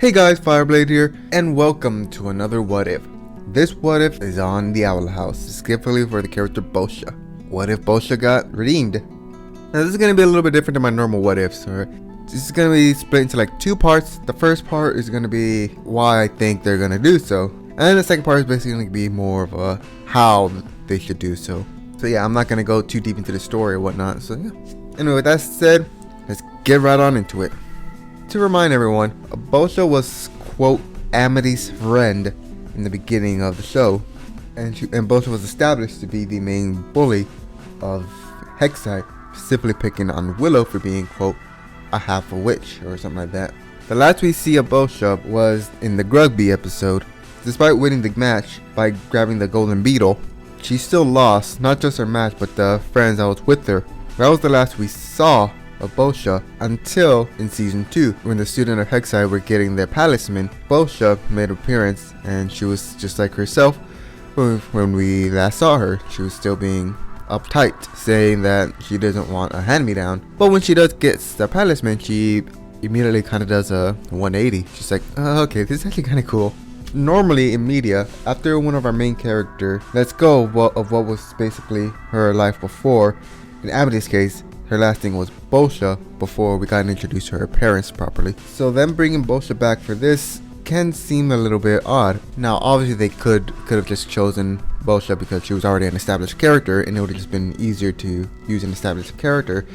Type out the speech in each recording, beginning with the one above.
Hey guys, Fireblade here, and welcome to another What If. This What If is on the Owl House, specifically for the character Boscha. What if Boscha got redeemed? Now this is going to be a little bit different than my normal What Ifs. This is going to be split into like two parts. The first part is going to be why I think they're going to do so. And the second part is basically going to be more of a how they should do so. So yeah, I'm not going to go too deep into the story or whatnot. So yeah. Anyway, with that said, let's get right on into it. To remind everyone, Boscha was, quote, Amity's friend in the beginning of the show, and Boscha was established to be the main bully of Hexside, specifically picking on Willow for being, quote, a half a witch or something like that. The last we see of Boscha was in the Grugby episode. Despite winning the match by grabbing the golden beetle, she still lost not just her match but the friends that was with her. That was the last we saw of Boscha until in season 2 when the student of Hexside were getting their talisman. Boscha made an appearance and she was just like herself when we last saw her. She was still being uptight, saying that she doesn't want a hand-me-down, but when she does get the talisman, she immediately kind of does a 180. She's like, okay, this is actually kind of cool. Normally in media, after one of our main character lets go of what was basically her life before, in Amity's case, her last thing was Boscha before we got introduced to her parents properly. So them bringing Boscha back for this can seem a little bit odd. Now obviously they could have just chosen Boscha because she was already an established character and it would have just been easier to use an established character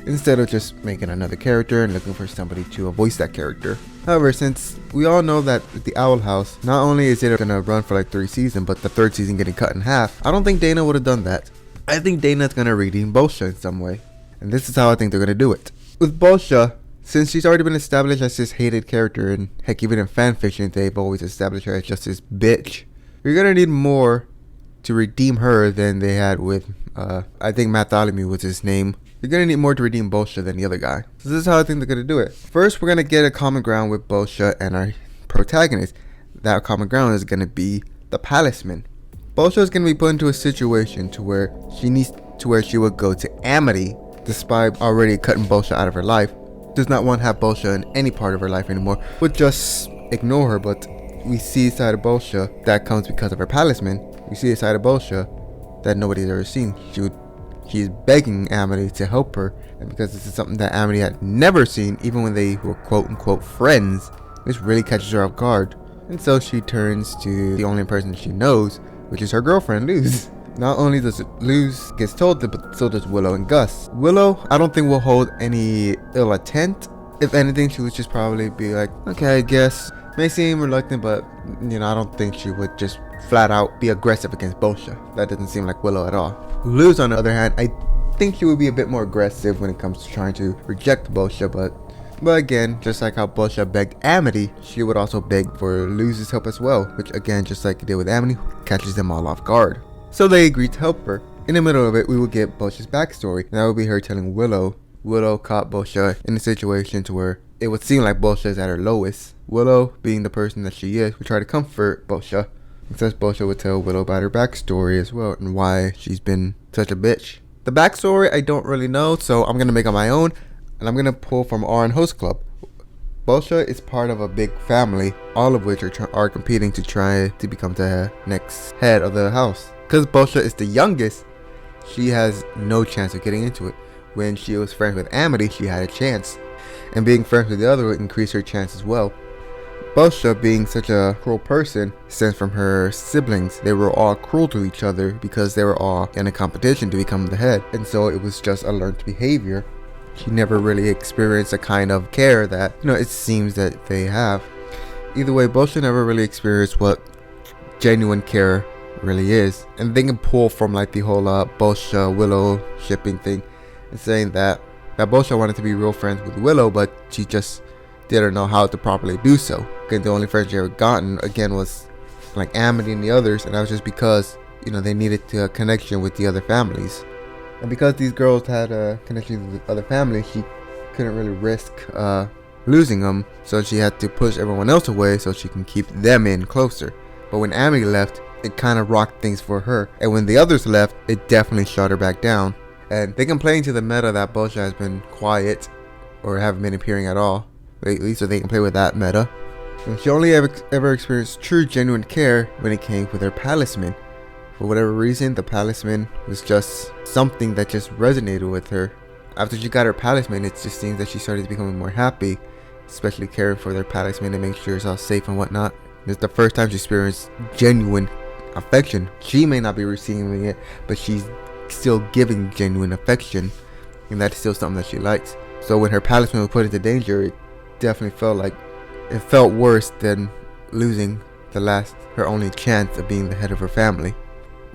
instead of just making another character and looking for somebody to voice that character. However, since we all know that the Owl House, not only is it gonna run for like 3 seasons, but the 3rd season getting cut in half, I don't think Dana would have done that. I think Dana's gonna redeem Boscha in some way. And this is how I think they're going to do it. With Boscha, since she's already been established as this hated character, and heck, even in fanfiction, they've always established her as just this bitch. You're going to need more to redeem her than they had with, I think Bartholomew was his name. You're going to need more to redeem Boscha than the other guy. So this is how I think they're going to do it. First, we're going to get a common ground with Boscha and our protagonist. That common ground is going to be the talisman. Boscha is going to be put into a situation to where she would go to Amity, despite already cutting Boscha out of her life. Does not want to have Boscha in any part of her life anymore. Would just ignore her, but we see a side of Boscha that comes because of her talisman. We see a side of Boscha that nobody's ever seen. She's begging Amity to help her, and because this is something that Amity had never seen, even when they were quote unquote friends, this really catches her off guard. And so she turns to the only person she knows, which is her girlfriend, Luz. Not only does Luz gets told that, but so does Willow and Gus. Willow, I don't think will hold any ill intent. If anything, she would just probably be like, okay, I guess. May seem reluctant, but I don't think she would just flat out be aggressive against Boscha. That doesn't seem like Willow at all. Luz, on the other hand, I think she would be a bit more aggressive when it comes to trying to reject Boscha, but again, just like how Boscha begged Amity, she would also beg for Luz's help as well, which again, just like it did with Amity, catches them all off guard. So they agreed to help her. In the middle of it, we will get Boscha's backstory. And that would be her telling Willow caught Boscha in a situation to where it would seem like Boscha is at her lowest. Willow, being the person that she is, would try to comfort Boscha. And thus Boscha would tell Willow about her backstory as well and why she's been such a bitch. The backstory I don't really know, so I'm going to make on my own. And I'm going to pull from RN Host Club. Boscha is part of a big family, all of which are competing to try to become the next head of the house. Because Boscha is the youngest, she has no chance of getting into it. When she was friends with Amity, she had a chance. And being friends with the other would increase her chance as well. Boscha, being such a cruel person, stems from her siblings. They were all cruel to each other because they were all in a competition to become the head. And so it was just a learned behavior. She never really experienced a kind of care that, it seems that they have. Either way, Boscha never really experienced what genuine care really is, and they can pull from like the whole Boscha Willow shipping thing and saying that Boscha wanted to be real friends with Willow, but she just didn't know how to properly do so. Okay, the only friends she ever gotten again was like Amity and the others, and that was just because they needed a connection with the other families, and because these girls had a connection with other families, she couldn't really risk losing them, so she had to push everyone else away so she can keep them in closer. But when Amity left, it kind of rocked things for her, and when the others left, it definitely shut her back down. And they complain to the meta that Boscha has been quiet or haven't been appearing at all lately, so they can play with that meta. And she only ever experienced true, genuine care when it came with her palisman. For whatever reason, the palisman was just something that just resonated with her. After she got her palisman, it just seems that she started becoming more happy, especially caring for their palisman and making sure it's all safe and whatnot. It's the first time she experienced genuine affection. She may not be receiving it, but she's still giving genuine affection, and that's still something that she likes. So when her palisman was put into danger, it definitely felt worse than losing her only chance of being the head of her family.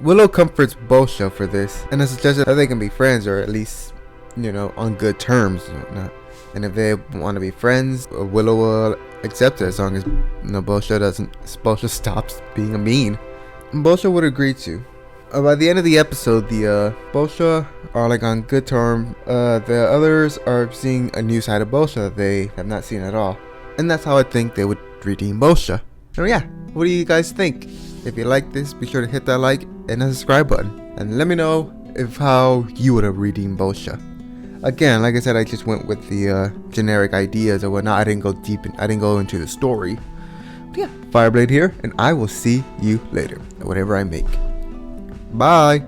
Willow comforts Boscha for this, and suggests that they can be friends, or at least, on good terms and whatnot. And if they want to be friends, Willow will accept it as long as Boscha stops being a mean. Boscha would agree to. By the end of the episode, the Boscha are on good terms. The others are seeing a new side of Boscha that they have not seen at all, and that's how I think they would redeem Boscha. So yeah, what do you guys think? If you like this, be sure to hit that like and the subscribe button, and let me know how you would have redeemed Boscha. Again, like I said, I just went with the generic ideas or whatnot. I didn't go into the story. But yeah, Fireblade here, and I will see you later, whatever I make. Bye.